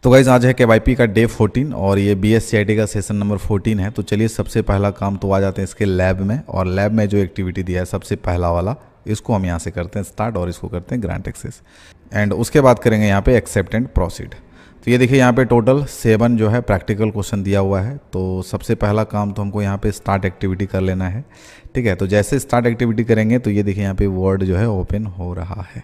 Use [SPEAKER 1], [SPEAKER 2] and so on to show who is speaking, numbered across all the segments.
[SPEAKER 1] तो गाइज आज है केवाईपी का डे 14 और ये बीएससीआईटी का सेशन नंबर 14 है। तो चलिए सबसे पहला काम तो आ जाते हैं इसके लैब में, और लैब में जो एक्टिविटी दिया है सबसे पहला वाला, इसको हम यहाँ से करते हैं स्टार्ट और इसको करते हैं ग्रांट एक्सेस, एंड उसके बाद करेंगे यहाँ पे एक्सेप्ट एंड प्रोसीड। तो ये देखिए यहाँ पे टोटल 7 जो है प्रैक्टिकल क्वेश्चन दिया हुआ है। तो सबसे पहला काम तो हमको यहाँ पे स्टार्ट एक्टिविटी कर लेना है, ठीक है। तो जैसे स्टार्ट एक्टिविटी करेंगे तो ये देखिए यहाँ पे वर्ड जो है ओपन हो रहा है।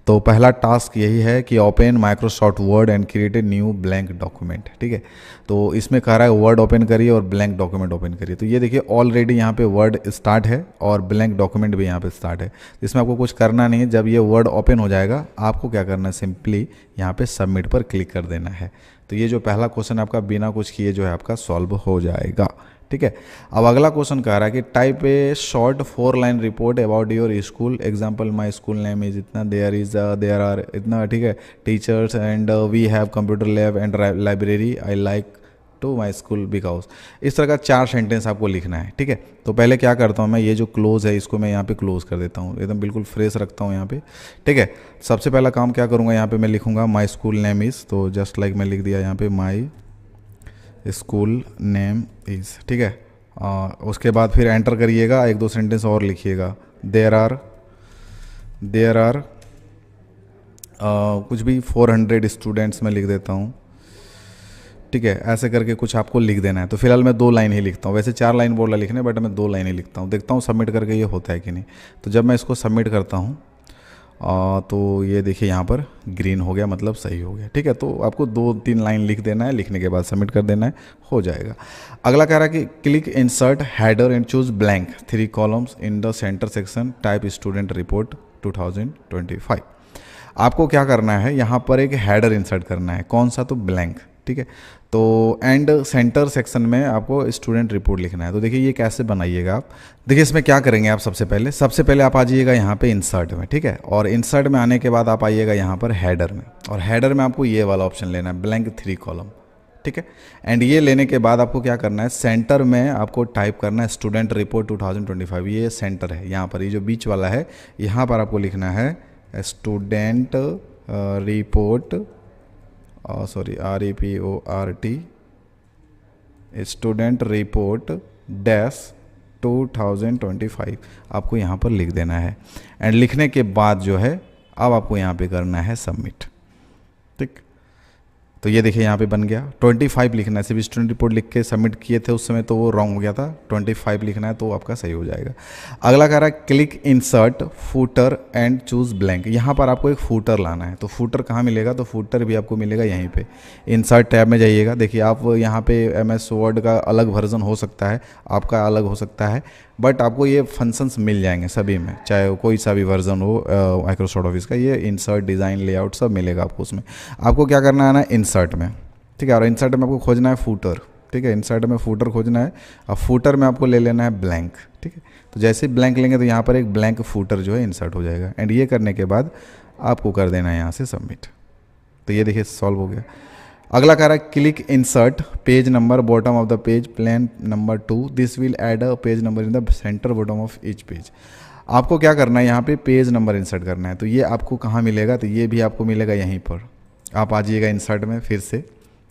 [SPEAKER 1] तो पहला टास्क यही है कि open Microsoft word and create a new blank document, ठीक है। तो इसमें कह रहा है वर्ड ओपन करिए और ब्लैंक डॉक्यूमेंट ओपन करिए। तो ये देखिए ऑलरेडी यहाँ पे वर्ड स्टार्ट है और ब्लैंक डॉक्यूमेंट भी यहाँ पे स्टार्ट है। इसमें आपको कुछ करना नहीं है। जब ये वर्ड ओपन हो जाएगा आपको क्या करना है, सिंपली यहाँ पे सबमिट पर क्लिक कर देना है। तो ये जो पहला क्वेश्चन आपका बिना कुछ किए जो है आपका सॉल्व हो जाएगा, ठीक है। अब अगला क्वेश्चन कह रहा है कि type A short 4 line report about your school. Example my school name is इतना, देयर आर इतना, ठीक है, teachers and we have computer lab and library, I like to my school because. इस तरह का 4 सेंटेंस आपको लिखना है, ठीक है। तो पहले क्या करता हूँ मैं, ये जो क्लोज है इसको मैं यहाँ पे क्लोज कर देता हूँ, एकदम बिल्कुल फ्रेश रखता हूँ यहाँ पे, ठीक है। सबसे पहला काम क्या करूँगा, यहाँ पे मैं लिखूँगा माई स्कूल नेम इज़, तो जस्ट लाइक मैं लिख दिया यहाँ पे माई स्कूल नेम इज़, ठीक है। उसके बाद फिर एंटर करिएगा, 1-2 सेंटेंस और लिखिएगा। देयर आर कुछ भी 400 स्टूडेंट्स में लिख देता हूँ, ठीक है। ऐसे करके कुछ आपको लिख देना है। तो फिलहाल मैं 2 लाइन ही लिखता हूँ, वैसे 4 लाइन बोला लिखने, बट मैं 2 लाइन ही लिखता हूँ। देखता हूँ सबमिट करके ये होता है कि नहीं। तो जब मैं इसको सबमिट करता हूँ तो ये देखिए यहाँ पर ग्रीन हो गया, मतलब सही हो गया, ठीक है। तो आपको 2-3 लाइन लिख देना है, लिखने के बाद सबमिट कर देना है, हो जाएगा। अगला कह रहा है कि click insert header and choose blank 3 columns in the centre section, type student report 2025। आपको क्या करना है, यहाँ पर एक हेडर इंसर्ट करना है, कौन सा, तो ब्लैंक, ठीक है। तो एंड सेंटर सेक्शन में आपको स्टूडेंट रिपोर्ट लिखना है। तो देखिए ये कैसे बनाइएगा आप, देखिए इसमें क्या करेंगे आप, सबसे पहले आप आ जाइएगा यहाँ पे इंसर्ट में, ठीक है। और इंसर्ट में आने के बाद आप आइएगा यहाँ पर हेडर में, और हेडर में आपको ये वाला ऑप्शन लेना है, ब्लैंक 3 कॉलम, ठीक है। एंड ये लेने के बाद आपको क्या करना है, सेंटर में आपको टाइप करना है स्टूडेंट रिपोर्ट 2025। ये सेंटर है, यहाँ पर ये जो बीच वाला है, यहाँ पर आपको लिखना है student report, sorry REPORT, student report dash 2025 आपको यहाँ पर लिख देना है। एंड लिखने के बाद जो है अब आपको यहाँ पे करना है सबमिट, ठीक। तो ये देखिए यहाँ पे बन गया। 25 लिखना है, सिर्फ स्टूडेंट रिपोर्ट लिख के सबमिट किए थे उस समय तो वो रॉन्ग हो गया था, 25 लिखना है तो आपका सही हो जाएगा। अगला कह रहा है click insert footer and choose blank. यहाँ पर आपको एक फूटर लाना है। तो फूटर कहाँ मिलेगा, तो फूटर भी आपको मिलेगा यहीं पे, इंसर्ट टैब में जाइएगा। देखिए आप यहाँ पे MS वर्ड का अलग वर्जन हो सकता है, आपका अलग हो सकता है, बट आपको ये फंक्शंस मिल जाएंगे सभी में, चाहे कोई सा भी वर्जन हो माइक्रोसॉफ्ट ऑफिस का। ये इंसर्ट, डिज़ाइन, लेआउट सब मिलेगा आपको उसमें। आपको क्या करना है ना, इंसर्ट में, ठीक है। और इंसर्ट में आपको खोजना है फूटर, ठीक है। इंसर्ट में फूटर खोजना है। अब फूटर में आपको ले लेना है ब्लैंक, ठीक है। तो जैसे ही ब्लैंक लेंगे तो यहाँ पर एक ब्लैंक फूटर जो है इंसर्ट हो जाएगा। एंड ये करने के बाद आपको कर देना है यहाँ से सबमिट। तो ये देखिए सॉल्व हो गया। अगला कह रहा है click insert page number bottom of the page plan number 2, this will add a page number in the centre bottom of each page. आपको क्या करना है, यहाँ पे पेज नंबर इंसर्ट करना है। तो ये आपको कहाँ मिलेगा, तो ये भी आपको मिलेगा यहीं पर। आप आ जाइएगा इंसर्ट में फिर से,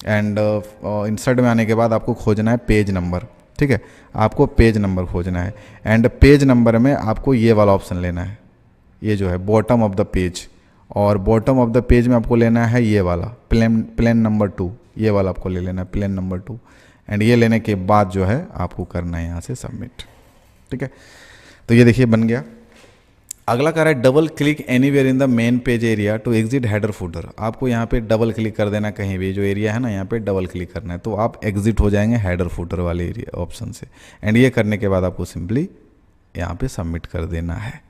[SPEAKER 1] एंड इंसर्ट में आने के बाद आपको खोजना है पेज नंबर, ठीक है। आपको पेज नंबर खोजना है। एंड पेज नंबर में आपको ये वाला ऑप्शन लेना है, ये जो है बॉटम ऑफ द पेज, और बॉटम ऑफ द पेज में आपको लेना है ये वाला प्लेन नंबर 2, ये वाला आपको ले लेना है प्लेन नंबर 2। एंड ये लेने के बाद जो है आपको करना है यहाँ से सबमिट, ठीक है। तो ये देखिए बन गया। अगला कह रहा है double click anywhere in the main page area to exit header footer. आपको यहाँ पे डबल क्लिक कर देना, कहीं भी जो एरिया है ना यहाँ पे डबल क्लिक करना है, तो आप एग्जिट हो जाएंगे हेडर फूटर वाले एरिया ऑप्शन से। एंड ये करने के बाद आपको सिंपली यहाँ पे सबमिट कर देना है।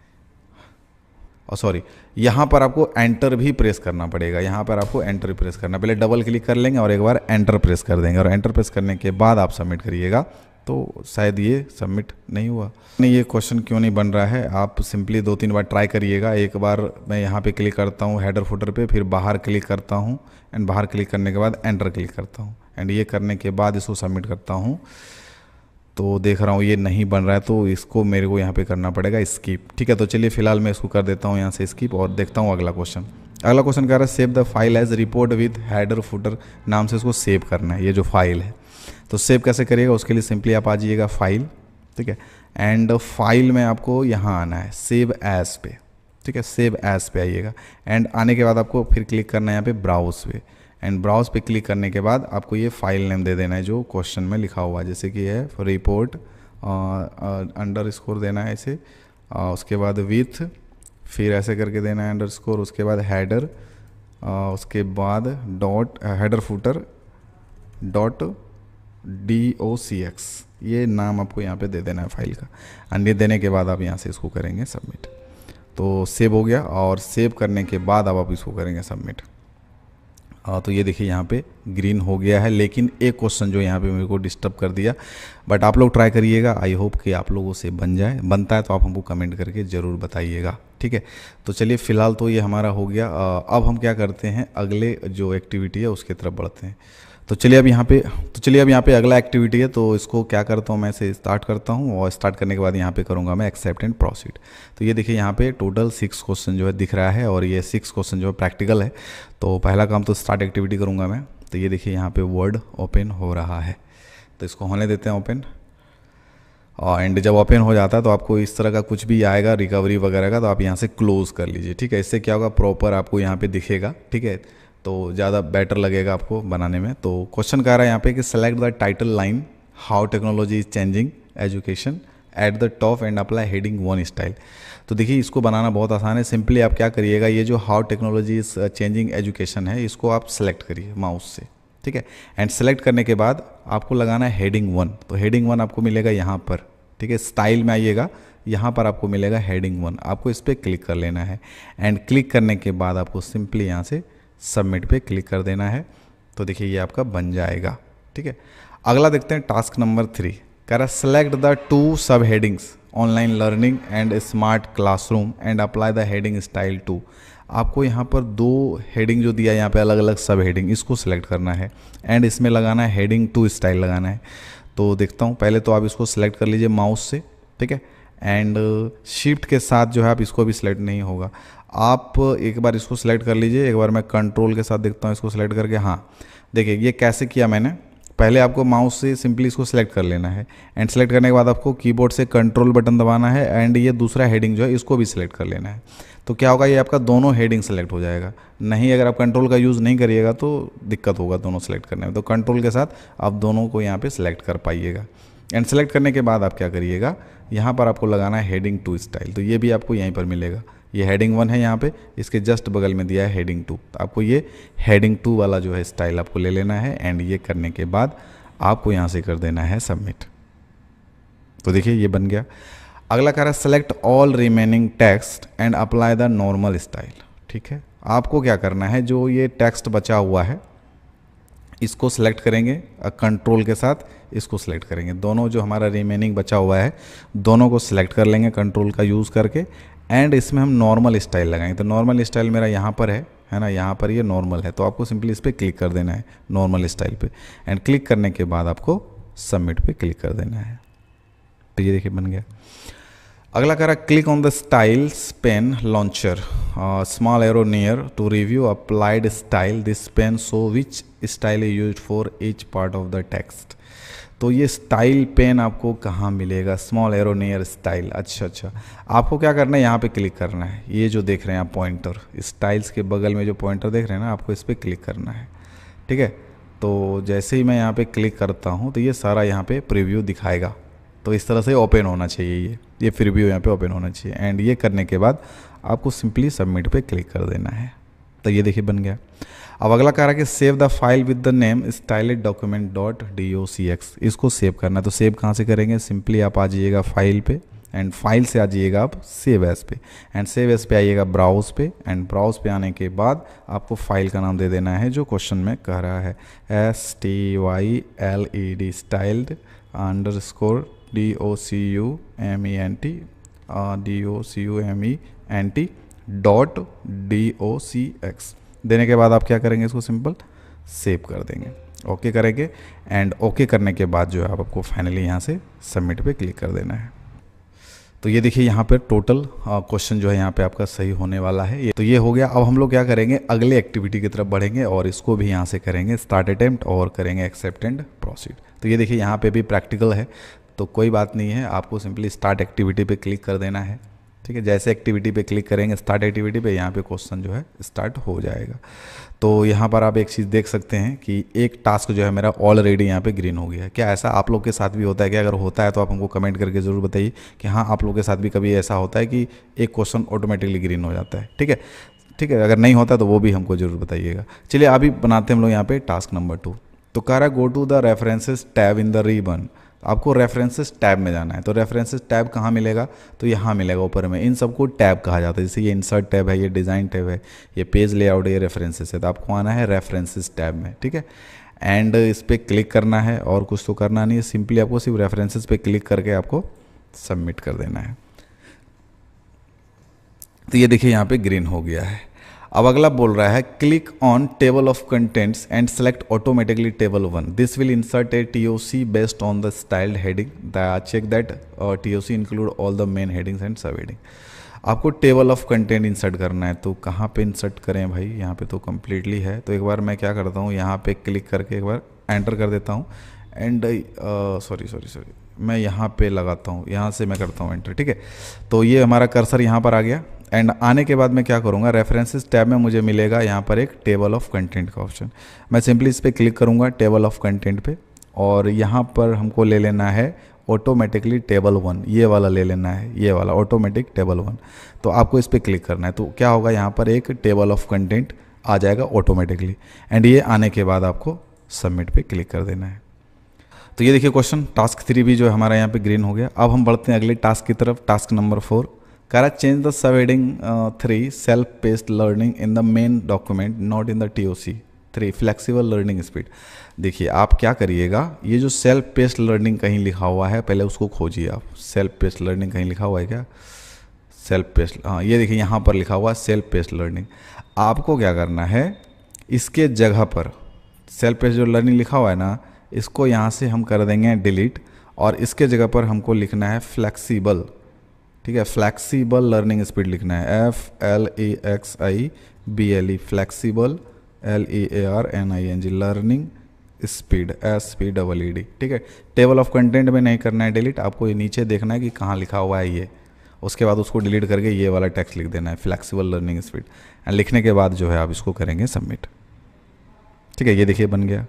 [SPEAKER 1] और सॉरी, यहाँ पर आपको एंटर भी प्रेस करना पड़ेगा, यहाँ पर आपको एंटर प्रेस करना, पहले डबल क्लिक कर लेंगे और एक बार एंटर प्रेस कर देंगे, और एंटर प्रेस करने के बाद आप सबमिट करिएगा। तो शायद ये सबमिट नहीं हुआ, नहीं ये क्वेश्चन क्यों नहीं बन रहा है, आप सिंपली 2-3 बार ट्राई करिएगा। एक बार मैं यहाँ पे क्लिक करता हूँ हेडर फुटर पे, फिर बाहर क्लिक करता हूँ, एंड बाहर क्लिक करने के बाद एंटर क्लिक करता हूँ, एंड ये करने के बाद इसको सबमिट करता हूँ। तो देख रहा हूँ ये नहीं बन रहा है, तो इसको मेरे को यहाँ पे करना पड़ेगा स्किप, ठीक है। तो चलिए फिलहाल मैं इसको कर देता हूँ यहाँ से स्किप, और देखता हूँ अगला क्वेश्चन। अगला क्वेश्चन कह रहा है save the file as report with header footer नाम से इसको सेव करना है, ये जो फाइल है। तो सेव कैसे करिएगा, उसके लिए सिंपली आप आ जाइएगा फाइल, ठीक है, एंड फाइल में आपको यहाँ आना है सेव एज पे, ठीक है, सेव एज पे आइएगा। एंड आने के बाद आपको फिर क्लिक करना है यहाँ पे ब्राउज पे, एंड ब्राउज पे क्लिक करने के बाद आपको ये फाइल नेम दे देना है जो क्वेश्चन में लिखा हुआ है, जैसे कि है रिपोर्ट अंडरस्कोर देना है ऐसे, उसके बाद विथ, फिर ऐसे करके देना है अंडरस्कोर, उसके बाद हेडर, उसके बाद dot header footer dot DOCX, ये नाम आपको यहाँ पे दे देना है फाइल का। एंड ये देने के बाद आप यहाँ से इसको करेंगे सबमिट। तो सेव हो गया, और सेव करने के बाद अब आप इसको करेंगे सबमिट। तो ये देखिए यहाँ पे ग्रीन हो गया है, लेकिन एक क्वेश्चन जो यहाँ पे मेरे को डिस्टर्ब कर दिया, बट आप लोग ट्राई करिएगा, आई होप कि आप लोगों से बन जाए। बनता है तो आप हमको कमेंट करके ज़रूर बताइएगा, ठीक है। तो चलिए फ़िलहाल तो ये हमारा हो गया। अब हम क्या करते हैं, अगले जो एक्टिविटी है उसके तरफ बढ़ते हैं। तो चलिए अब यहाँ पे अगला एक्टिविटी है, तो इसको क्या करता हूँ मैं, इसे स्टार्ट करता हूँ, और स्टार्ट करने के बाद यहाँ पे करूँगा मैं एक्सेप्ट एंड प्रोसीड। तो ये देखिए यहाँ पे टोटल 6 क्वेश्चन जो है दिख रहा है, और ये 6 क्वेश्चन जो है प्रैक्टिकल है। तो पहला काम तो स्टार्ट एक्टिविटी करूँगा मैं। तो ये देखिए यहाँ पे वर्ड ओपन हो रहा है, तो इसको होने देते हैं ओपन। एंड जब ओपन हो जाता है तो आपको इस तरह का कुछ भी आएगा रिकवरी वगैरह का, तो आप यहाँ से क्लोज़ कर लीजिए, ठीक है। इससे क्या होगा, प्रॉपर आपको यहाँ पे दिखेगा, ठीक है, तो ज़्यादा बेटर लगेगा आपको बनाने में। तो क्वेश्चन कह रहा है यहाँ पे कि select the title line how technology is changing education at the top and apply heading 1 style. तो देखिए इसको बनाना बहुत आसान है। सिंपली आप क्या करिएगा, ये जो how technology is changing education है, इसको आप सेलेक्ट करिए माउस से, ठीक है। एंड सेलेक्ट करने के बाद आपको लगाना है हेडिंग 1। तो हेडिंग 1 आपको मिलेगा यहाँ पर, ठीक है, स्टाइल में आइएगा, यहाँ पर आपको मिलेगा हेडिंग 1, आपको इस पर क्लिक कर लेना है। एंड क्लिक करने के बाद आपको सिंपली यहाँ से सबमिट पे क्लिक कर देना है। तो देखिए ये आपका बन जाएगा, ठीक है। अगला देखते हैं टास्क नंबर 3, कह रहा सेलेक्ट द 2 सब headings online learning and smart classroom and apply the heading style 2। आपको यहाँ पर 2 हेडिंग जो दिया है यहाँ पे अलग अलग सब हेडिंग, इसको सिलेक्ट करना है एंड इसमें लगाना है हेडिंग 2 स्टाइल लगाना है। तो देखता हूँ, पहले तो आप इसको सिलेक्ट कर लीजिए माउस से, ठीक है। एंड शिफ्ट के साथ जो है आप इसको भी सिलेक्ट नहीं होगा, आप एक बार इसको सिलेक्ट कर लीजिए। एक बार मैं कंट्रोल के साथ देखता हूँ इसको सिलेक्ट करके। हाँ देखिए ये कैसे किया मैंने, पहले आपको माउस से सिंपली इसको सिलेक्ट कर लेना है, एंड सेलेक्ट करने के बाद आपको कीबोर्ड से कंट्रोल बटन दबाना है, एंड ये दूसरा हेडिंग जो है इसको भी सिलेक्ट कर लेना है। तो क्या होगा, ये आपका दोनों हेडिंग सेलेक्ट हो जाएगा। नहीं, अगर आप कंट्रोल का यूज़ नहीं करिएगा तो दिक्कत होगा दोनों सेलेक्ट करने में। तो कंट्रोल के साथ आप दोनों को यहाँ पे सिलेक्ट कर पाइएगा। एंड सेलेक्ट करने के बाद आप क्या करिएगा, यहाँ पर आपको लगाना है हेडिंग 2 स्टाइल। तो ये भी आपको यहीं पर मिलेगा, ये हेडिंग 1 है यहाँ पे, इसके जस्ट बगल में दिया है हेडिंग 2। तो आपको ये हेडिंग 2 वाला जो है स्टाइल आपको ले लेना है, एंड ये करने के बाद आपको यहाँ से कर देना है सबमिट। तो देखिए ये बन गया। अगला कह रहा है select all remaining text and apply the normal style. ठीक है, आपको क्या करना है, जो ये टेक्स्ट बचा हुआ है इसको सिलेक्ट करेंगे, कंट्रोल के साथ इसको सिलेक्ट करेंगे। दोनों जो हमारा रिमेनिंग बचा हुआ है दोनों को सिलेक्ट कर लेंगे कंट्रोल का यूज़ करके, एंड इसमें हम नॉर्मल स्टाइल लगाएंगे। तो नॉर्मल स्टाइल मेरा यहाँ पर है ना, यहाँ पर ये नॉर्मल है, तो आपको सिंपली इस पर क्लिक कर देना है नॉर्मल स्टाइल पे, एंड क्लिक करने के बाद आपको सबमिट पे क्लिक कर देना है। तो ये देखिए बन गया। अगला कह रहा है click on the styles pane launcher, small arrow near to review applied style, this pane show which style is used for each part of the text. तो ये स्टाइल पेन आपको कहाँ मिलेगा, स्मॉल एरो नियर स्टाइल। अच्छा, आपको क्या करना है, यहाँ पे क्लिक करना है। ये जो देख रहे हैं आप पॉइंटर, स्टाइल्स के बगल में जो पॉइंटर देख रहे हैं ना, आपको इस पर क्लिक करना है। ठीक है, तो जैसे ही मैं यहाँ पे क्लिक करता हूँ तो ये सारा यहाँ पे प्रीव्यू दिखाएगा। तो इस तरह से ओपन होना चाहिए, ये प्रीव्यू यहाँ पे ओपन होना चाहिए, एंड ये करने के बाद आपको सिंपली सबमिट पे क्लिक कर देना है। तो ये देखिए बन गया। अब अगला कह रहा है कि save the file with the name styled document dot docx, इसको सेव करना है। तो सेव कहाँ से करेंगे, सिंपली आप आ जाइएगा फाइल पे, एंड फाइल से आ जाइएगा आप सेव एज पे, एंड सेव एज पे आइएगा ब्राउज पे, एंड ब्राउज पे आने के बाद आपको फाइल का नाम दे देना है जो क्वेश्चन में कह रहा है, styled styled underscore document dot docx देने के बाद आप क्या करेंगे, इसको सिंपल सेव कर देंगे, ओके करेंगे, एंड ओके करने के बाद जो है आपको फाइनली यहाँ से सबमिट पे क्लिक कर देना है। तो ये देखिए यहाँ पे टोटल क्वेश्चन जो है यहाँ पे आपका सही होने वाला है। ये तो ये हो गया। अब हम लोग क्या करेंगे, अगले एक्टिविटी की तरफ बढ़ेंगे और इसको भी यहाँ से करेंगे स्टार्ट अटेम्प्ट और करेंगे एक्सेप्ट एंड प्रोसीड। तो ये देखिए यहाँ पे भी प्रैक्टिकल है, तो कोई बात नहीं है, आपको सिंपली स्टार्ट एक्टिविटी पे क्लिक कर देना है। ठीक है, जैसे एक्टिविटी पे क्लिक करेंगे स्टार्ट एक्टिविटी पे, यहाँ पे क्वेश्चन जो है स्टार्ट हो जाएगा। तो यहाँ पर आप एक चीज़ देख सकते हैं कि एक टास्क जो है मेरा ऑलरेडी यहाँ पे ग्रीन हो गया है। क्या ऐसा आप लोग के साथ भी होता है? कि अगर होता है तो आप हमको कमेंट करके ज़रूर बताइए कि हाँ आप लोग के साथ भी कभी ऐसा होता है कि एक क्वेश्चन ऑटोमेटिकली ग्रीन हो जाता है। ठीक है, ठीक है, अगर नहीं होता तो वो भी हमको ज़रूर बताइएगा। चलिए अभी बनाते हैं हम लोग यहाँ पे टास्क नंबर 2। तो कह रहा go to the references tab in the ribbon. आपको रेफरेंसेस टैब में जाना है। तो रेफरेंसेस टैब कहाँ मिलेगा? तो यहाँ मिलेगा ऊपर में। इन सबको टैब कहा जाता है, जैसे ये इंसर्ट टैब है, ये डिज़ाइन टैब है, ये पेज लेआउट है, ये रेफरेंसेस है। तो आपको आना है रेफरेंसेस टैब में। ठीक है, एंड इस पर क्लिक करना है और कुछ तो करना नहीं है, सिंपली आपको सिर्फ रेफरेंसेस पे क्लिक करके आपको सबमिट कर देना है। तो ये देखिए यहाँ पे ग्रीन हो गया है। अब अगला बोल रहा है click on table of contents and select automatically table 1। This will insert a TOC based on the styled heading. Check that TOC include all the main headings and sub heading. आपको table of content insert करना है। तो कहाँ पे insert करें भाई? यहाँ पे तो कम्प्लीटली है। तो एक बार मैं क्या करता हूँ, यहाँ पे क्लिक करके एक बार एंटर कर देता हूँ एंड सॉरी मैं यहाँ पे लगाता हूँ, यहाँ से मैं करता हूँ एंटर। ठीक है, तो ये हमारा कर्सर यहाँ पर आ गया। एंड आने के बाद मैं क्या करूँगा, रेफरेंसेस टैब में मुझे मिलेगा यहाँ पर एक टेबल ऑफ कंटेंट का ऑप्शन। मैं सिंपली इस पर क्लिक करूँगा टेबल ऑफ कंटेंट पे, और यहाँ पर हमको ले लेना है ऑटोमेटिकली टेबल 1। ये वाला ले लेना है, ये वाला ऑटोमेटिक टेबल 1। तो आपको इस पर क्लिक करना है। तो क्या होगा, यहाँ पर एक टेबल ऑफ कंटेंट आ जाएगा ऑटोमेटिकली। एंड ये आने के बाद आपको सबमिट पे क्लिक कर देना है। तो ये देखिए क्वेश्चन टास्क 3 भी जो है हमारा यहाँ पे ग्रीन हो गया। अब हम बढ़ते हैं अगले टास्क की तरफ, टास्क नंबर 4। कह रहा change the sub heading 3 self paced learning in the main document not in the TOC 3 flexible learning speed. देखिए आप क्या करिएगा, ये जो सेल्फ पेस्ड लर्निंग कहीं लिखा हुआ है पहले उसको खोजिए आप। सेल्फ पेस्ड लर्निंग कहीं लिखा हुआ है क्या? सेल्फ पेस्ड, हाँ ये देखिए यहाँ पर लिखा हुआ है सेल्फ पेस्ड लर्निंग। आपको क्या करना है, इसके जगह पर सेल्फ पेस्ड जो लर्निंग लिखा हुआ है ना, इसको यहाँ से हम कर देंगे डिलीट, और इसके जगह पर हमको लिखना है फ्लेक्सिबल। ठीक है, फ्लेक्सिबल लर्निंग स्पीड लिखना है, FLEXIBLE flexible LEARNING learning speed SPEED। ठीक है, टेबल ऑफ कंटेंट में नहीं करना है डिलीट, आपको ये नीचे देखना है कि कहाँ लिखा हुआ है ये, उसके बाद उसको डिलीट करके ये वाला टेक्स्ट लिख देना है फ्लेक्सिबल लर्निंग स्पीड। एंड लिखने के बाद जो है आप इसको करेंगे सबमिट। ठीक है, ये देखिए बन गया।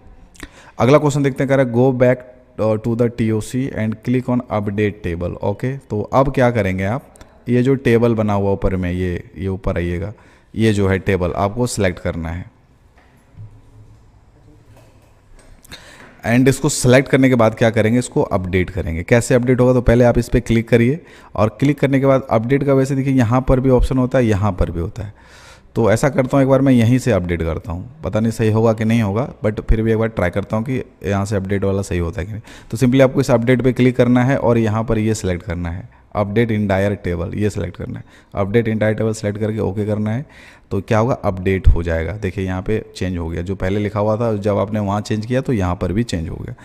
[SPEAKER 1] अगला क्वेश्चन देखते हैं, कह रहा है go back to the TOC and click on update table. Okay, तो अब क्या करेंगे आप, ये जो टेबल बना हुआ ऊपर में, ये ऊपर आइएगा, ये जो है टेबल आपको सिलेक्ट करना है। एंड इसको सेलेक्ट करने के बाद क्या करेंगे, इसको अपडेट करेंगे। कैसे अपडेट होगा, तो पहले आप इस पर क्लिक करिए, और क्लिक करने के बाद अपडेट का वैसे देखिए यहाँ पर भी ऑप्शन होता है, यहाँ पर भी होता है। तो ऐसा करता हूँ, एक बार मैं यहीं से अपडेट करता हूँ, पता नहीं सही होगा कि नहीं होगा, बट फिर भी एक बार ट्राई करता हूँ कि यहाँ से अपडेट वाला सही होता है कि नहीं। तो सिंपली आपको इस अपडेट पे क्लिक करना है और यहाँ पर ये सिलेक्ट करना है अपडेट इंटायर टेबल, ये सिलेक्ट करना है। अपडेट इंटायर टेबल सेलेक्ट करके ओके करना है। तो क्या होगा, अपडेट हो जाएगा। देखिए यहाँ पे चेंज हो गया, जो पहले लिखा हुआ था जब आपने वहाँ चेंज किया तो यहाँ पर भी चेंज हो गया।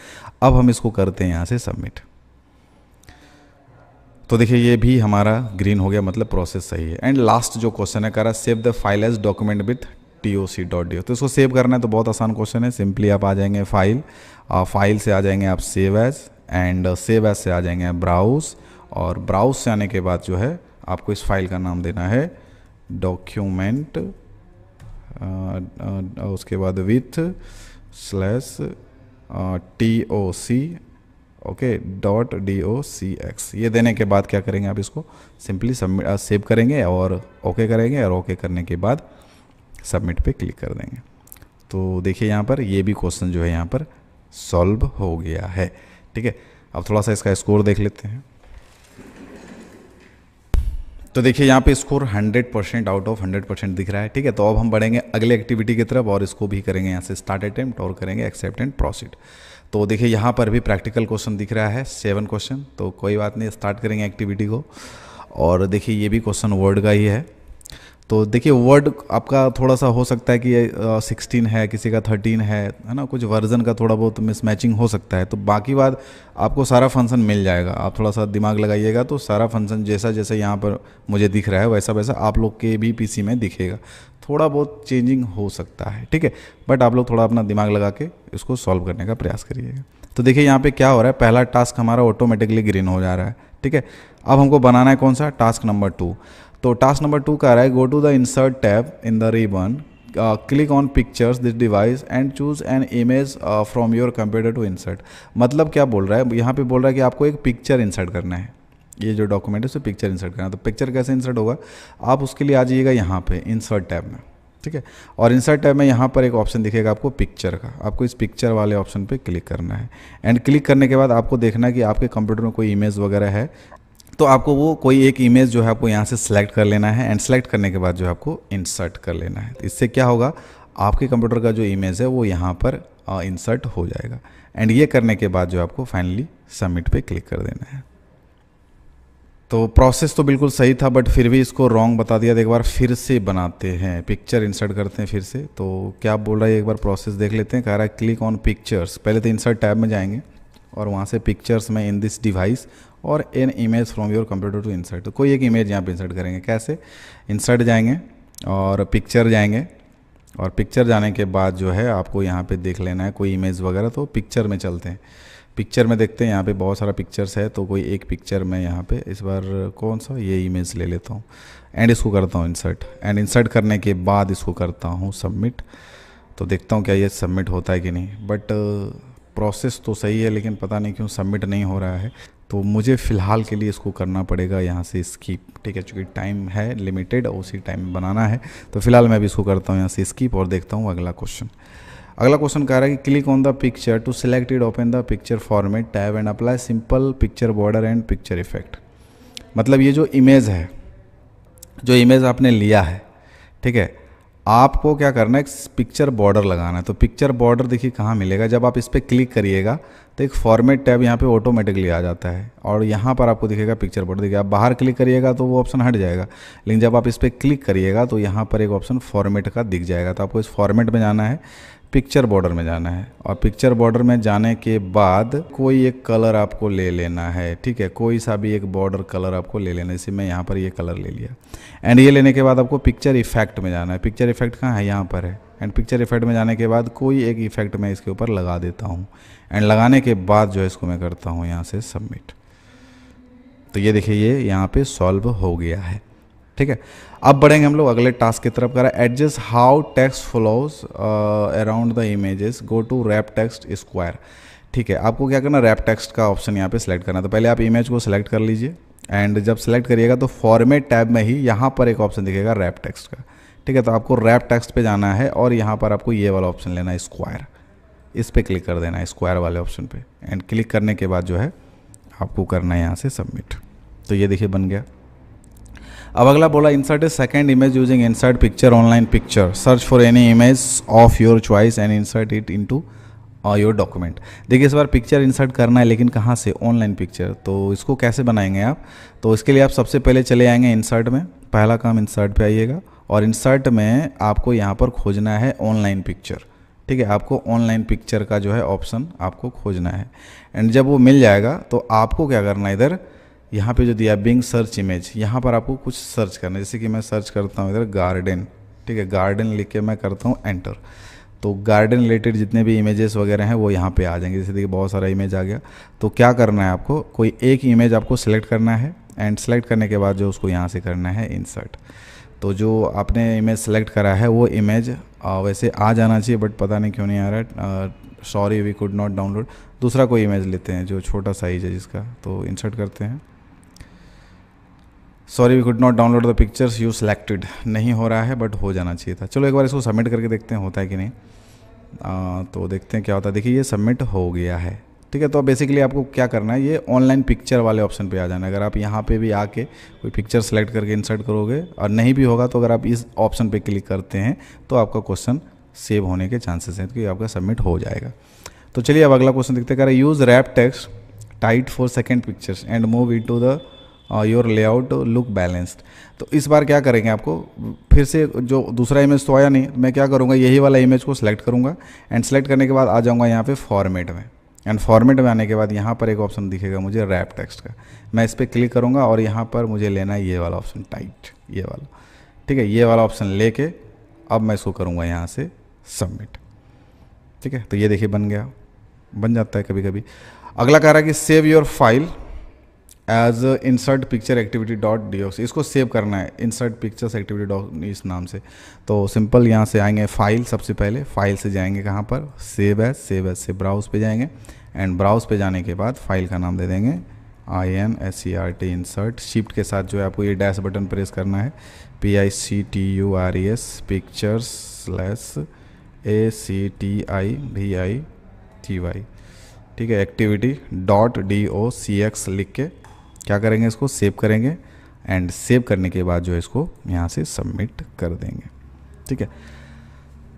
[SPEAKER 1] अब हम इसको करते हैं यहाँ से सबमिट। तो देखिए ये भी हमारा ग्रीन हो गया, मतलब प्रोसेस सही है। एंड लास्ट जो क्वेश्चन है, कह रहा save the file as document with TOC.do। तो इसको सेव करना है, तो बहुत आसान क्वेश्चन है। सिंपली आप आ जाएंगे फाइल से आ जाएंगे आप save as, and save as से आ जाएंगे ब्राउज, और ब्राउज से आने के बाद जो है आपको इस फाइल का नाम देना है डॉक्यूमेंट, उसके बाद विथ /TOC ओके .docx। ये देने के बाद क्या करेंगे, आप इसको सिंपली सबमिट सेव करेंगे और ओके करेंगे, और ओके करने के बाद सबमिट पे क्लिक कर देंगे। तो देखिए यहाँ पर ये भी क्वेश्चन जो है यहाँ पर सॉल्व हो गया है। ठीक है, अब थोड़ा सा इसका स्कोर देख लेते हैं। तो देखिए यहाँ पे स्कोर 100% आउट ऑफ 100% दिख रहा है। ठीक है, तो अब हम बढ़ेंगे अगले एक्टिविटी की तरफ, और इसको भी करेंगे यहाँ से स्टार्ट अटेम्प्ट और करेंगे एक्सेप्ट एंड प्रोसीड। तो देखिए यहाँ पर भी प्रैक्टिकल क्वेश्चन दिख रहा है 7 क्वेश्चन। तो कोई बात नहीं, स्टार्ट करेंगे एक्टिविटी को। और देखिए ये भी क्वेश्चन वर्ड का ही है। तो देखिए वर्ड आपका थोड़ा सा हो सकता है कि ये 16 है, किसी का 13 है ना, कुछ वर्जन का थोड़ा बहुत मिसमैचिंग हो सकता है। तो बाकी बात आपको सारा फंक्शन मिल जाएगा, आप थोड़ा सा दिमाग लगाइएगा तो सारा फंक्शन जैसा जैसा यहाँ पर मुझे दिख रहा है वैसा वैसा आप लोग के भी पीसी में दिखेगा। थोड़ा बहुत चेंजिंग हो सकता है, ठीक है, बट आप लोग थोड़ा अपना दिमाग लगा के इसको सॉल्व करने का प्रयास करिएगा। तो देखिए यहाँ पे क्या हो रहा है, पहला टास्क हमारा ऑटोमेटिकली ग्रीन हो जा रहा है, ठीक है। अब हमको बनाना है कौन सा, टास्क नंबर 2। तो टास्क नंबर 2 का आ रहा है, go to the insert tab in the ribbon, click on pictures this device and choose an image from your computer to insert. मतलब क्या बोल रहा है, यहाँ पे बोल रहा है कि आपको एक पिक्चर इंसर्ट करना है, ये जो डॉक्यूमेंट है उससे पिक्चर इंसर्ट करना है। तो पिक्चर कैसे इंसर्ट होगा, आप उसके लिए आ जाइएगा यहाँ पे इंसर्ट टैब में, ठीक है। और इंसर्ट टैब में यहाँ पर एक ऑप्शन दिखेगा आपको पिक्चर का, आपको इस पिक्चर वाले ऑप्शन पे क्लिक करना है। एंड क्लिक करने के बाद आपको देखना है कि आपके कंप्यूटर में कोई इमेज वगैरह है, तो आपको वो कोई एक इमेज जो है आपको यहाँ से सिलेक्ट कर लेना है। एंड सेलेक्ट करने के बाद जो है आपको इंसर्ट कर लेना है। तो इससे क्या होगा, आपके कंप्यूटर का जो इमेज है वो यहाँ पर इंसर्ट हो जाएगा। एंड ये करने के बाद जो आपको फाइनली सबमिट पे क्लिक कर देना है। तो प्रोसेस तो बिल्कुल सही था, बट फिर भी इसको रॉन्ग बता दिया। तो एक बार फिर से बनाते हैं, पिक्चर इंसर्ट करते हैं फिर से। तो क्या बोल रहा है एक बार प्रोसेस देख लेते हैं। कह रहा है क्लिक ऑन पिक्चर्स, पहले तो इंसर्ट टैब में जाएंगे और वहाँ से पिक्चर्स में इन दिस डिवाइस और an image from your computer to insert. तो कोई एक इमेज यहाँ पे इंसर्ट करेंगे। कैसे, इंसर्ट जाएंगे और पिक्चर जाएंगे, और पिक्चर जाने के बाद जो है आपको यहाँ पे देख लेना है कोई इमेज वगैरह। तो पिक्चर में चलते हैं, पिक्चर में देखते हैं, यहाँ पे बहुत सारा पिक्चर्स है। तो कोई एक पिक्चर में यहाँ पे इस बार कौन सा, ये इमेज ले लेता हूँ एंड इसको करता हूँ इंसर्ट। एंड इंसर्ट करने के बाद इसको करता हूँ सबमिट। तो देखता हूँ क्या ये सबमिट होता है कि नहीं। बट प्रोसेस तो सही है, लेकिन पता नहीं क्यों सबमिट नहीं हो रहा है। तो मुझे फ़िलहाल के लिए इसको करना पड़ेगा यहाँ से स्किप, ठीक है, चूँकि टाइम है लिमिटेड और उसी टाइम में बनाना है। तो फिलहाल मैं भी इसको करता हूँ यहाँ से स्किप और देखता हूँ अगला क्वेश्चन। अगला क्वेश्चन कह रहा है कि click on the picture to select it, open the picture format tab and apply simple picture border and picture effect. मतलब ये जो इमेज है, जो इमेज आपने लिया है, ठीक है, आपको क्या करना है, पिक्चर बॉर्डर लगाना है। तो पिक्चर बॉर्डर देखिए कहाँ मिलेगा, जब आप इस पर क्लिक करिएगा तो एक फॉर्मेट टैब यहाँ पे ऑटोमेटिकली आ जाता है और यहाँ पर आपको दिखेगा पिक्चर बॉर्डर। देखिए आप बाहर क्लिक करिएगा तो वो ऑप्शन हट जाएगा, लेकिन जब आप इस पर क्लिक करिएगा तो यहाँ पर एक ऑप्शन फॉर्मेट का दिख जाएगा। तो आपको इस फॉर्मेट में जाना है, पिक्चर बॉर्डर में जाना है, और पिक्चर बॉर्डर में जाने के बाद कोई एक कलर आपको ले लेना है, ठीक है, कोई सा भी एक बॉर्डर कलर आपको ले लेना है। जैसे मैं यहाँ पर ये कलर ले लिया। एंड ये लेने के बाद आपको पिक्चर इफेक्ट में जाना है। पिक्चर इफेक्ट कहाँ है, यहाँ पर है। एंड पिक्चर इफेक्ट में जाने के बाद कोई एक इफेक्ट मैं इसके ऊपर लगा देता हूँ। एंड लगाने के बाद जो है इसको मैं करता हूँ यहाँ से सबमिट। तो ये देखिए ये यहाँ पे सॉल्व हो गया है, ठीक है। अब बढ़ेंगे हम लोग अगले टास्क की तरफ। कर adjust how text flows around the images, go to wrap text square. ठीक है, आपको क्या करना, रैप टेक्स्ट का ऑप्शन यहाँ पे सेलेक्ट करना। तो पहले आप इमेज को सिलेक्ट कर लीजिए एंड जब सेलेक्ट करिएगा तो फॉर्मेट टैब में ही यहाँ पर एक ऑप्शन दिखेगा रैप टेक्स्ट का, ठीक है। तो आपको रैप टेक्स्ट पे जाना है और यहाँ पर आपको ये वाला ऑप्शन लेना है स्क्वायर, इस पर क्लिक कर देना है स्क्वायर वाले ऑप्शन पे। एंड क्लिक करने के बाद जो है आपको करना है यहाँ से सबमिट। तो ये देखिए बन गया। अब अगला बोला insert A second image using insert picture online picture, search for any image of your choice and insert it into your document. देखिए इस बार पिक्चर इंसर्ट करना है, लेकिन कहाँ से, ऑनलाइन पिक्चर। तो इसको कैसे बनाएंगे आप, तो इसके लिए आप सबसे पहले चले आएंगे इंसर्ट में। पहला काम इंसर्ट पे आइएगा और इंसर्ट में आपको यहाँ पर खोजना है ऑनलाइन पिक्चर, ठीक है। आपको ऑनलाइन पिक्चर का जो है ऑप्शन आपको खोजना है। एंड जब वो मिल जाएगा तो आपको क्या करना है, इधर यहाँ पे जो दिया बिंग सर्च इमेज, यहाँ पर आपको कुछ सर्च करना है। जैसे कि मैं सर्च करता हूँ इधर गार्डन, ठीक है, गार्डन लिख के मैं करता हूँ एंटर। तो गार्डन रिलेटेड जितने भी इमेजेस वगैरह हैं वो यहाँ पे आ जाएंगे। जैसे देखिए बहुत सारा इमेज आ गया। तो क्या करना है, आपको कोई एक इमेज आपको सेलेक्ट करना है एंड सेलेक्ट करने के बाद जो उसको यहाँ से करना है इंसर्ट। तो जो आपने इमेज सेलेक्ट करा है वो इमेज वैसे आ जाना चाहिए, बट पता नहीं क्यों नहीं आ रहा है। Sorry we could not download. दूसरा कोई इमेज लेते हैं जो छोटा साइज है जिसका, तो इंसर्ट करते हैं। Sorry we could not download the pictures you selected, नहीं हो रहा है बट हो जाना चाहिए था। चलो एक बार इसको सबमिट करके देखते हैं होता है कि नहीं। तो देखते हैं क्या होता है। देखिए ये सबमिट हो गया है, ठीक है। तो बेसिकली आपको क्या करना है, ये ऑनलाइन पिक्चर वाले ऑप्शन पे आ जाना है। अगर आप यहाँ पे भी आके कोई पिक्चर सेलेक्ट करके इंसर्ट करोगे और नहीं भी होगा तो अगर आप इस ऑप्शन पे क्लिक करते हैं तो आपका क्वेश्चन सेव होने के चांसेस हैं, तो आपका सबमिट हो जाएगा। तो चलिए अब अगला क्वेश्चन देखते हैं। Use wrap text tight for second pictures and move it to the your layout look balanced. तो इस बार क्या करेंगे, आपको फिर से जो दूसरा इमेज तो आया नहीं, मैं क्या करूँगा, यही वाला इमेज को सिलेक्ट करूँगा एंड सेलेक्ट करने के बाद आ जाऊँगा यहाँ पे फॉर्मेट में। एंड फॉर्मेट में आने के बाद यहाँ पर एक ऑप्शन दिखेगा मुझे रैप टेक्स्ट का, मैं इस पर क्लिक करूँगा और यहाँ पर मुझे लेना है ये वाला ऑप्शन टाइट, ये वाला, ठीक है। ये वाला ऑप्शन लेके अब मैं इसको करूँगा यहाँ से सबमिट, ठीक है। तो ये देखिए बन गया, बन जाता है कभी कभी। अगला कह रहा है कि save your file as insert picture activity dot docs, इसको सेव करना है इंसर्ट पिक्चर्स एक्टिविटी डॉट इस नाम से। तो सिंपल यहाँ से आएंगे फाइल, सबसे पहले फाइल से जाएंगे कहाँ पर, सेव एज से ब्राउज पे जाएंगे एंड ब्राउज पे जाने के बाद फाइल का नाम दे देंगे INSERT इंसर्ट। शिफ्ट के साथ जो है आपको ये डैश बटन प्रेस करना है, PICTURES पिक्चर्स ACTIVITY, ठीक है, एक्टिविटी डॉट DOCX लिख के क्या करेंगे, इसको सेव करेंगे एंड सेव करने के बाद जो है इसको यहाँ से सबमिट कर देंगे, ठीक है।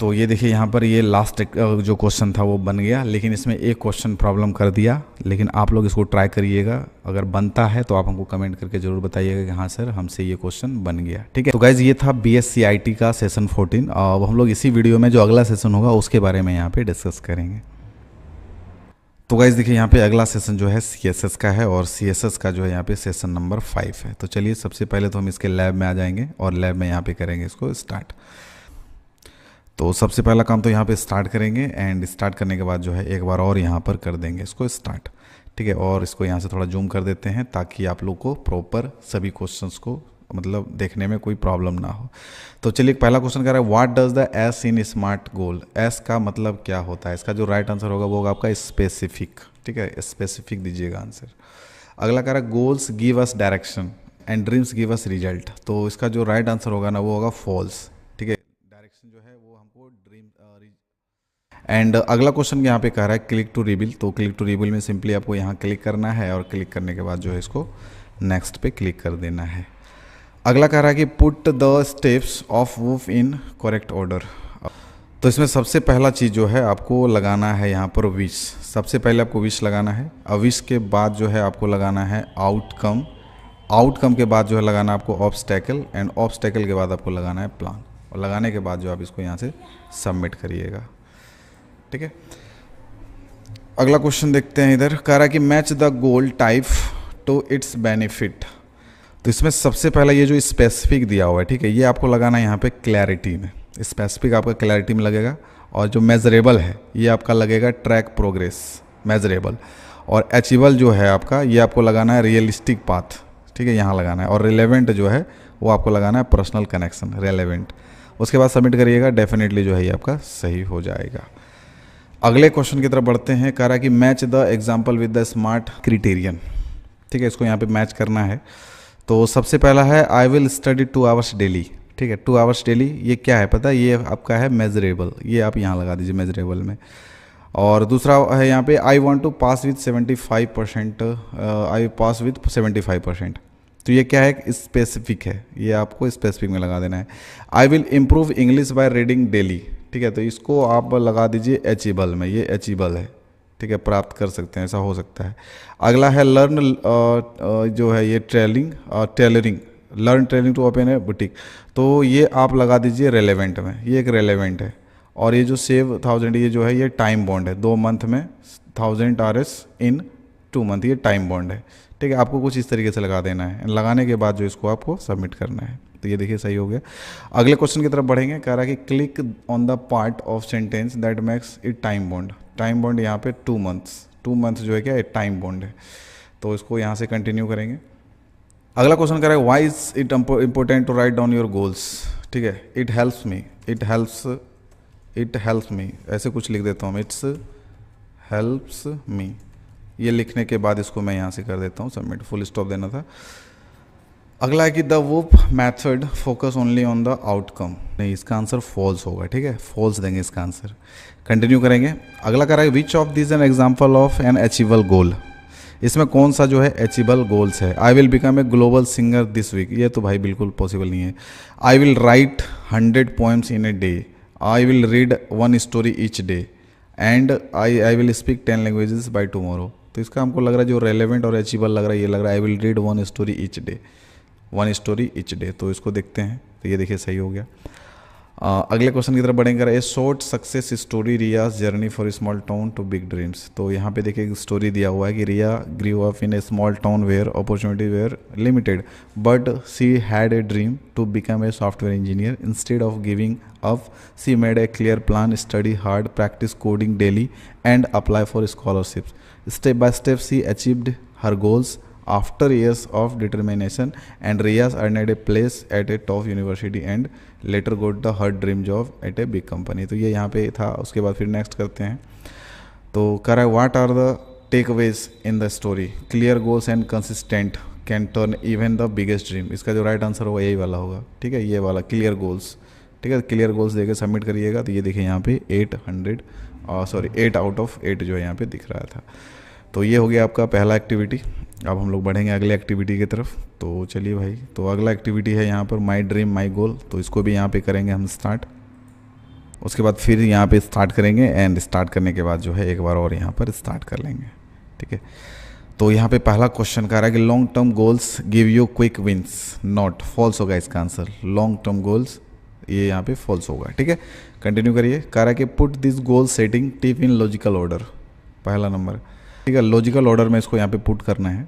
[SPEAKER 1] तो ये देखिए यहाँ पर ये लास्ट जो क्वेश्चन था वो बन गया, लेकिन इसमें एक क्वेश्चन प्रॉब्लम कर दिया, लेकिन आप लोग इसको ट्राई करिएगा, अगर बनता है तो आप हमको कमेंट करके ज़रूर बताइएगा कि हाँ सर हमसे ये क्वेश्चन बन गया, ठीक है। तो गाइज ये था BSc IT का सेशन 14। अब हम लोग इसी वीडियो में जो अगला सेशन होगा उसके बारे में यहाँ पर डिस्कस करेंगे। तो गाइज देखिए यहाँ पे अगला सेशन जो है CSS का है और CSS का जो है यहाँ पे सेशन नंबर 5 है। तो चलिए सबसे पहले तो हम इसके लैब में आ जाएंगे और लैब में यहाँ पे करेंगे इसको स्टार्ट। तो सबसे पहला काम तो यहाँ पे स्टार्ट करेंगे एंड स्टार्ट करने के बाद जो है एक बार और यहाँ पर कर देंगे इसको स्टार्ट, ठीक है। और इसको यहाँ से थोड़ा जूम कर देते हैं ताकि आप लोग को प्रॉपर सभी क्वेश्चंस को मतलब देखने में कोई प्रॉब्लम ना हो। तो चलिए पहला क्वेश्चन कह रहा है what does the S in smart goal, S का मतलब क्या होता है, इसका जो राइट आंसर होगा वो होगा आपका स्पेसिफिक, ठीक है, स्पेसिफिक दीजिएगा आंसर। अगला कह रहा है goals give us direction and dreams give us result, तो इसका जो राइट आंसर होगा ना वो होगा फॉल्स, ठीक है, डायरेक्शन जो है वो हमको ड्रीम एंड अगला क्वेश्चन यहाँ पे कह रहा है क्लिक टू रिवील, तो क्लिक टू रिवील में सिंपली आपको यहाँ क्लिक करना है और क्लिक करने के बाद जो है इसको नेक्स्ट पे क्लिक कर देना है। अगला कह रहा है कि put the steps of woof in correct order, तो इसमें सबसे पहला चीज़ जो है आपको लगाना है यहाँ पर विश, सबसे पहले आपको विश लगाना है। और विश के बाद जो है आपको लगाना है आउटकम, आउटकम के बाद जो है लगाना आपको ऑब्स्टेकल एंड ऑब्स्टेकल के बाद आपको लगाना है प्लान, और लगाने के बाद जो आप इसको यहाँ से सबमिट करिएगा, ठीक है। अगला क्वेश्चन देखते हैं, इधर कह रहा है कि match the goal type two it's benefit, तो इसमें सबसे पहला ये जो स्पेसिफिक दिया हुआ है, ठीक है, ये आपको लगाना है यहाँ पे क्लैरिटी में, स्पेसिफिक आपका क्लैरिटी में लगेगा। और जो मेजरेबल है ये आपका लगेगा ट्रैक प्रोग्रेस मेजरेबल, और अचीवेबल जो है आपका ये आपको लगाना है रियलिस्टिक पाथ, ठीक है, यहाँ लगाना है। और रिलेवेंट जो है वो आपको लगाना है पर्सनल कनेक्शन रेलेवेंट, उसके बाद सबमिट करिएगा, डेफिनेटली जो है ये आपका सही हो जाएगा। अगले क्वेश्चन की तरफ बढ़ते हैं, कह रहा है कि match the example with the smart criterion, ठीक है, इसको यहाँ पे मैच करना है। तो सबसे पहला है I will study 2 hours daily, ठीक है, 2 आवर्स डेली, ये क्या है पता है, ये आपका है मेजरेबल, ये आप यहाँ लगा दीजिए मेजरेबल में। और दूसरा है यहाँ पे I want to pass with 75%, I pass with 75%, तो ये क्या है स्पेसिफिक है, ये आपको स्पेसिफिक में लगा देना है। I will improve English by reading daily, ठीक है, तो इसको आप लगा दीजिए अचीवेबल में, ये अचीवेबल है, ठीक है, प्राप्त कर सकते हैं, ऐसा हो सकता है। अगला है लर्न जो है ये tailoring learn training to open a boutique, तो ये आप लगा दीजिए रेलेवेंट में, ये एक रेलेवेंट है। और ये जो सेव 1000 ये जो है ये टाइम बॉन्ड है, 2 मंथ में 1000 RS इन 2 मंथ, ये टाइम बॉन्ड है, ठीक है, आपको कुछ इस तरीके से लगा देना है। लगाने के बाद जो इसको आपको सबमिट करना है, तो ये देखिए सही हो गया। अगले क्वेश्चन की तरफ बढ़ेंगे, कह रहा है कि click on the part of sentence that makes it time bound, time bound यहाँ पे 2 मंथ्स, 2 मंथ जो है क्या एक टाइम बॉन्ड है, तो इसको यहाँ से कंटिन्यू करेंगे। अगला क्वेश्चन कह रहा है why is it important to write down your goals, ठीक है, इट हेल्प्स मी, ऐसे कुछ लिख देता हूँ, इट्स हेल्प्स मी, ये लिखने के बाद इसको मैं यहाँ से कर देता हूँ सबमिट, फुल स्टॉप देना था। अगला है कि the whoop method focus only on the outcome, नहीं इसका आंसर फॉल्स होगा, ठीक है, फॉल्स देंगे इसका आंसर। कंटिन्यू करेंगे। अगला कह रहा है which of this an example of an achievable goal, इसमें कौन सा जो है अचीवेबल गोल्स है। I will become a global singer this week, ये तो भाई बिल्कुल पॉसिबल नहीं है। I will write 100 poems in a day, I will read 1 story each day, and I will speak 10 languages by tomorrow, तो इसका हमको लग रहा है जो रेलेवेंट और अचीवेबल लग रहा है, ये लग रहा है I will read 1 story each day, 1 story each day. तो इसको देखते हैं, तो ये देखिए सही हो गया। अगले क्वेश्चन की तरफ बढ़ेंगे। A short success story Riyaz journey for small town to big dreams. तो यहाँ पे देखिए एक स्टोरी दिया हुआ है कि Riya grew up in a small town where opportunity were limited but she had a dream to become a software engineer. Instead of giving up she made a clear plan, study hard, practice coding daily and apply for scholarships. Step by step, she achieved her goals after years of determination, and Riyaz earned a place at a top university and later got the her dream job at a big company। तो ये यहाँ पे था। उसके बाद फिर next करते हैं। तो कह रहा है what are the takeaways in the story, clear goals and consistent can turn even the biggest dream. इसका जो राइट आंसर होगा यही वाला होगा, ठीक है, ये वाला क्लियर गोल्स। ठीक है, क्लियर गोल्स देके सबमिट करिएगा। तो ये देखिए यहाँ पे 8 आउट ऑफ 8 जो है यहाँ पे दिख रहा था। तो ये हो गया आपका पहला एक्टिविटी। अब हम लोग बढ़ेंगे अगले एक्टिविटी की तरफ। तो चलिए भाई, तो अगला एक्टिविटी है यहाँ पर माई ड्रीम माई गोल। तो इसको भी यहाँ पे करेंगे हम स्टार्ट। उसके बाद फिर यहाँ पे स्टार्ट करेंगे एंड स्टार्ट करने के बाद जो है एक बार और यहाँ पर स्टार्ट कर लेंगे। ठीक है, तो यहाँ पे पहला क्वेश्चन कह रहा है कि long term goals give you quick wins, not false होगा इसका आंसर। लॉन्ग टर्म गोल्स ये यहाँ पे फॉल्स होगा। ठीक है, कंटिन्यू करिए। कह रहा है कि put this goal setting tip in logical order, पहला नंबर। ठीक है, लॉजिकल ऑर्डर में इसको यहाँ पे पुट करना है।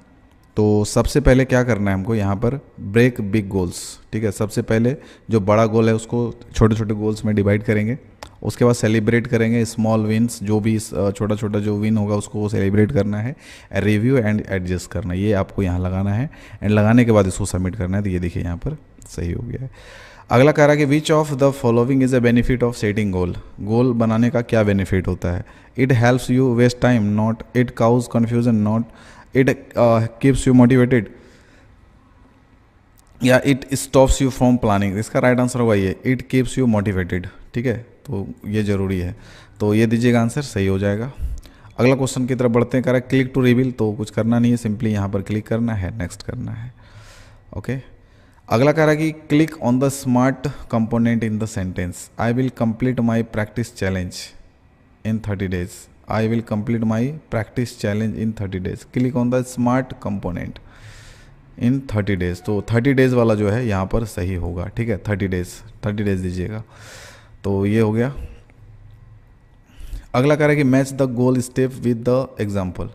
[SPEAKER 1] तो सबसे पहले क्या करना है हमको यहाँ पर, ब्रेक बिग गोल्स। ठीक है, सबसे पहले जो बड़ा गोल है उसको छोटे छोटे गोल्स में डिवाइड करेंगे। उसके बाद सेलिब्रेट करेंगे स्मॉल विन्स, जो भी छोटा छोटा जो विन होगा उसको सेलिब्रेट करना है। रिव्यू एंड एडजस्ट करना है, ये आपको यहाँ लगाना है। एंड लगाने के बाद इसको सबमिट करना है। तो ये देखिए यहाँ पर सही हो गया है। अगला कह रहा है कि which of the following is a benefit of setting goal. Goal बनाने का क्या बेनिफिट होता है। It helps you waste time, not it cause confusion, not it keeps you motivated, या it stops you from planning. इसका right answer होगा ये, it keeps you motivated. ठीक है, तो ये जरूरी है, तो ये दीजिएगा आंसर, सही हो जाएगा। अगला क्वेश्चन की तरफ बढ़ते हैं। कह रहा है क्लिक टू रिवील। तो कुछ करना नहीं है, सिंपली यहाँ पर क्लिक करना है, नेक्स्ट करना है। ओके, अगला कह रहा है कि click on the smart component in the sentence. I will complete my practice challenge in 30 days। I will complete my practice challenge in 30 days। Click on the smart component in 30 days। तो 30 days वाला जो है यहाँ पर सही होगा। ठीक है, 30 days दीजिएगा। तो ये हो गया। अगला कह रहा है कि match the goal step with the example.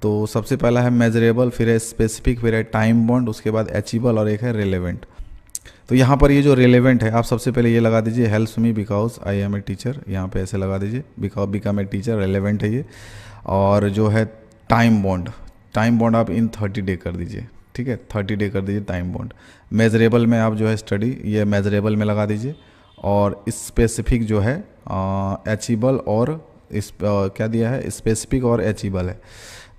[SPEAKER 1] तो सबसे पहला है मेजरेबल, फिर है स्पेसिफिक, फिर है टाइम बॉन्ड, उसके बाद अचीवेबल और एक है रिलेवेंट। तो यहाँ पर ये जो रिलेवेंट है आप सबसे पहले ये लगा दीजिए, helps me because I am a teacher. यहाँ पे ऐसे लगा दीजिए, because become a teacher, relevant है ये। और जो है टाइम बॉन्ड आप इन 30 day कर दीजिए। ठीक है, 30 day कर दीजिए टाइम बॉन्ड। मेजरेबल में आप जो है स्टडी, ये मेजरेबल में लगा दीजिए। और स्पेसिफिक जो है अचीवेबल और क्या दिया है, स्पेसिफिक और अचीवेबल है।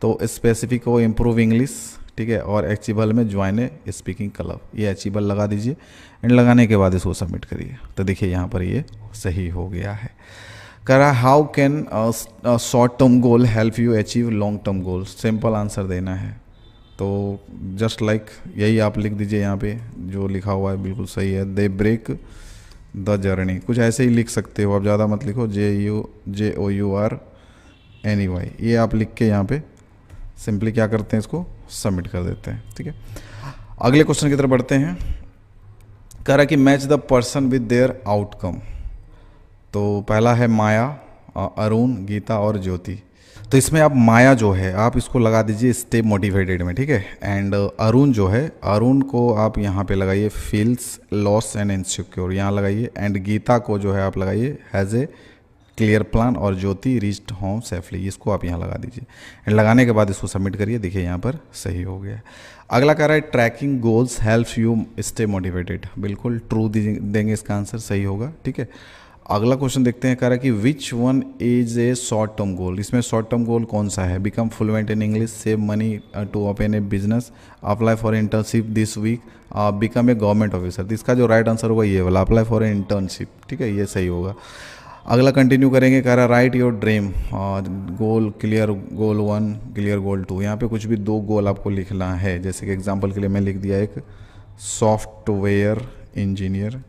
[SPEAKER 1] तो स्पेसिफिक को इम्प्रूव इंग्लिश, ठीक है, और अचीवेबल में ज्वाइन ए स्पीकिंग क्लब, ये अचीवेबल लगा दीजिए। एंड लगाने के बाद इसको सबमिट करिए। तो देखिए यहाँ पर ये सही हो गया है। कह रहा है how can short term goal help you achieve long term goal. Simple answer देना है। तो जस्ट लाइक यही आप लिख दीजिए, यहाँ पे जो लिखा हुआ है बिल्कुल सही है। दे ब्रेक द जर्नी, कुछ ऐसे ही लिख सकते हो आप, ज़्यादा मत लिखो। JOURNEY, ये आप लिख के यहाँ पे सिंपली क्या करते हैं, इसको सबमिट कर देते हैं। ठीक है, अगले क्वेश्चन की तरफ बढ़ते हैं। कह रहा है कि match the person with their outcome. तो पहला है माया, अरुण, गीता और ज्योति। तो इसमें आप माया जो है आप इसको लगा दीजिए स्टे मोटिवेटेड में। ठीक है, एंड अरुण जो है, अरुण को आप यहाँ पे लगाइए फील्स लॉस एंड इनसिक्योर, यहाँ लगाइए। एंड गीता को जो है आप लगाइए हैज़ ए क्लियर प्लान, और ज्योति रीच्ड होम सेफली, इसको आप यहाँ लगा दीजिए। एंड लगाने के बाद इसको सबमिट करिए। देखिए यहाँ पर सही हो गया। अगला कह रहा है tracking goals helps you stay motivated. बिल्कुल ट्रू देंगे, इसका आंसर सही होगा। ठीक है, अगला क्वेश्चन देखते हैं। कह रहा है कि which one is a short term goal. इसमें शॉर्ट टर्म गोल कौन सा है। Become fluent in English, save money to open a business, apply for internship this week, become a government officer. तो इसका जो राइट आंसर होगा ये वाला, अप्लाई फॉर ए इंटर्नशिप। ठीक है, ये सही होगा। अगला कंटिन्यू करेंगे। कह रहा है right your dream goal, clear goal 1, clear goal 2। यहाँ पे कुछ भी 2 गोल आपको लिखना है। जैसे कि एग्जांपल के लिए मैं लिख दिया एक सॉफ्टवेयर इंजीनियर,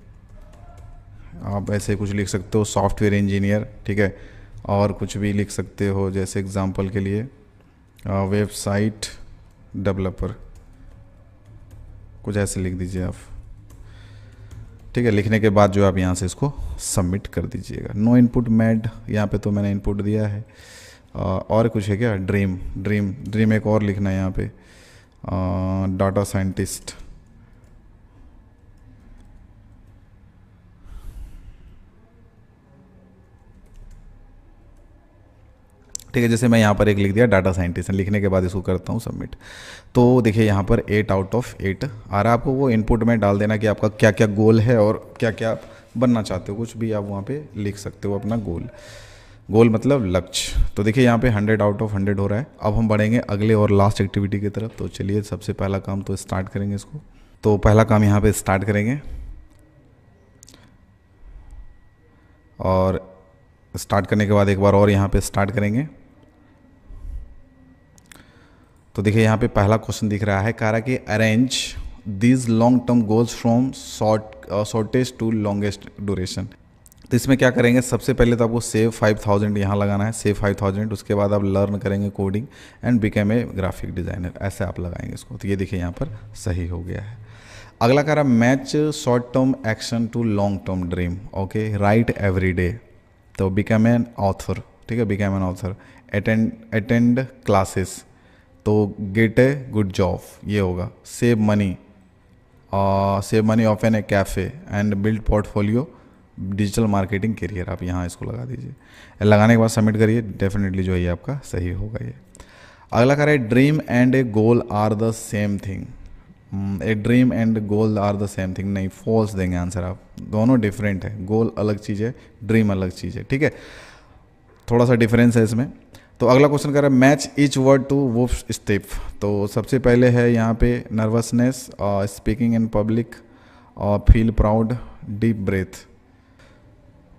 [SPEAKER 1] आप ऐसे कुछ लिख सकते हो सॉफ्टवेयर इंजीनियर। ठीक है, और कुछ भी लिख सकते हो, जैसे एग्जांपल के लिए वेबसाइट डेवलपर, कुछ ऐसे लिख दीजिए आप। ठीक है, लिखने के बाद जो आप यहाँ से इसको सबमिट कर दीजिएगा। नो इनपुट मेड, यहाँ पे तो मैंने इनपुट दिया है। और कुछ है क्या? ड्रीम, ड्रीम एक और लिखना है यहाँ पे। डाटा साइंटिस्ट, ठीक है, जैसे मैं यहाँ पर एक लिख दिया डाटा साइंटिस्ट, लिखने के बाद इसको करता हूँ सबमिट। तो देखिए यहाँ पर 8 आउट ऑफ 8 आ रहा है। आपको वो इनपुट में डाल देना कि आपका क्या क्या गोल है और क्या क्या बनना चाहते हो, कुछ भी आप वहाँ पे लिख सकते हो अपना गोल मतलब लक्ष्य। तो देखिए यहाँ पे 100 आउट ऑफ 100 हो रहा है। अब हम बढ़ेंगे अगले और लास्ट एक्टिविटी की तरफ। तो चलिए सबसे पहला काम तो स्टार्ट करेंगे इसको। तो पहला काम यहाँ पे स्टार्ट करेंगे, और स्टार्ट करने के बाद एक बार और यहाँ पे स्टार्ट करेंगे। तो देखिए यहाँ पे पहला क्वेश्चन दिख रहा है, कह रहा है कि arrange these long term goals from shortest to longest duration. तो इसमें क्या करेंगे, सबसे पहले तो आपको सेव 5000 यहाँ लगाना है, सेव 5000। उसके बाद आप लर्न करेंगे coding and become a graphic designer, ऐसे आप लगाएंगे इसको। तो ये देखिए यहाँ पर सही हो गया है। अगला कह रहा है match short term action to long term dream. Okay, write every day. तो बिकम एन ऑथर, ठीक है, become an author. Attend classes, तो गेट ए गुड जॉब, ये होगा। Save money of an a cafe and build portfolio digital marketing career, आप यहाँ इसको लगा दीजिए। लगाने के बाद सबमिट करिए, डेफिनेटली जो है ये आपका सही होगा ये। अगला कह रहा है dream and a goal are the same thing. A dream and goal are the same thing, नहीं, फॉल्स देंगे आंसर आप। दोनों डिफरेंट है, गोल अलग चीज़ है, ड्रीम अलग चीज़ है, ठीक है, थोड़ा सा डिफरेंस है इसमें। तो अगला क्वेश्चन कर रहा है मैच ईच वर्ड टू वो स्टेप। तो सबसे पहले है यहाँ पे nervousness, speaking in public, feel proud, deep breath.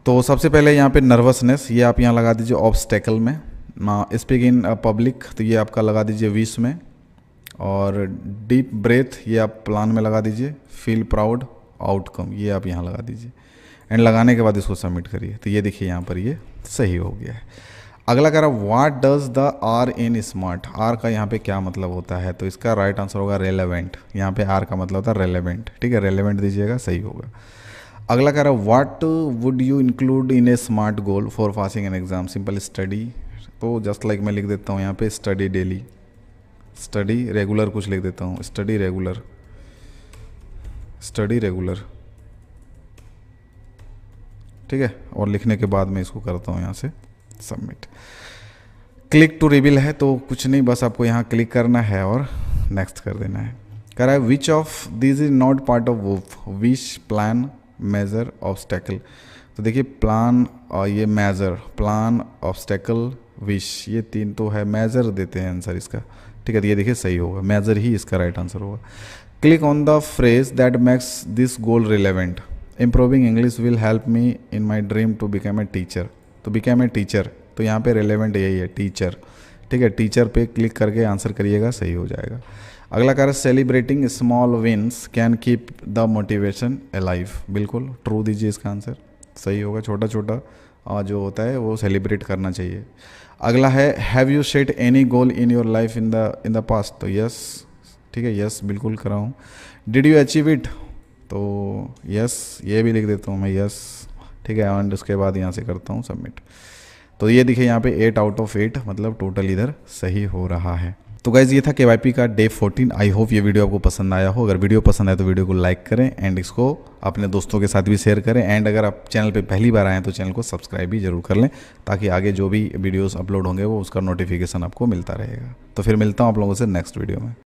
[SPEAKER 1] तो सबसे पहले यहाँ पे नर्वसनेस, ये आप यहाँ लगा दीजिए ऑब्स्टेकल में। स्पीक इन पब्लिक, तो ये आपका लगा दीजिए विश में। और डीप ब्रेथ ये आप प्लान में लगा दीजिए। फील प्राउड आउटकम, ये आप यहाँ लगा दीजिए। एंड लगाने के बाद इसको सबमिट करिए। तो ये देखिए यहाँ पर ये सही हो गया है। अगला कह रहा है what does the R in smart. R का यहाँ पे क्या मतलब होता है, तो इसका राइट आंसर होगा रेलेवेंट। यहाँ पे आर का मतलब होता है रेलेवेंट, ठीक है, रेलेवेंट दीजिएगा, सही होगा। अगला कह रहा है what would you include in A smart goal for passing an exam. Simple study, तो जस्ट लाइक मैं लिख देता हूँ यहाँ पे स्टडी डेली, स्टडी रेगुलर कुछ लिख देता हूँ, स्टडी रेगुलर, स्टडी रेगुलर, ठीक है। और लिखने के बाद मैं इसको करता हूँ यहाँ से सबमिट। क्लिक टू रिवील है, तो कुछ नहीं, बस आपको यहाँ क्लिक करना है और नेक्स्ट कर देना है। कह रहा है which of this is not part of वुफ, विश, प्लान, मेजर, ऑब्स्टेकल। तो देखिए प्लान और ये मेजर, प्लान, ऑब्स्टेकल, विश, ये तीन तो है, मेजर देते हैं आंसर इसका, ठीक है। तो ये देखिए सही होगा, मेजर ही इसका राइट आंसर होगा। Click on the phrase that makes this goal relevant. Improving English will help me in my dream to become a teacher. तो बिकम ए टीचर, तो यहाँ पे रेलेवेंट यही है, टीचर, ठीक है। टीचर पे क्लिक करके आंसर करिएगा, सही हो जाएगा। अगला कह रहा है celebrating small wins can keep the motivation alive. बिल्कुल ट्रू दीजिए इसका आंसर, सही होगा। छोटा छोटा जो होता है वो सेलिब्रेट करना चाहिए। अगला है have you set any goal in your life in the past. तो यस, ठीक है, यस बिल्कुल करा हूँ। डिड यू अचीव इट, तो यस, ये भी लिख देता हूँ मैं, यस, ठीक है। एंड उसके बाद यहाँ से करता हूँ सबमिट। तो ये देखिए यहाँ पे 8 आउट ऑफ 8 मतलब टोटल इधर सही हो रहा है। तो गाइज ये था KYP का डे 14। आई होप ये वीडियो आपको पसंद आया हो। अगर वीडियो पसंद आए तो वीडियो को लाइक करें एंड इसको अपने दोस्तों के साथ भी शेयर करें। एंड अगर आप चैनल पे पहली बार आए हैं तो चैनल को सब्सक्राइब भी जरूर कर लें, ताकि आगे जो भी वीडियोस अपलोड होंगे वो उसका नोटिफिकेशन आपको मिलता रहेगा। तो फिर मिलता हूँ आप लोगों से नेक्स्ट वीडियो में।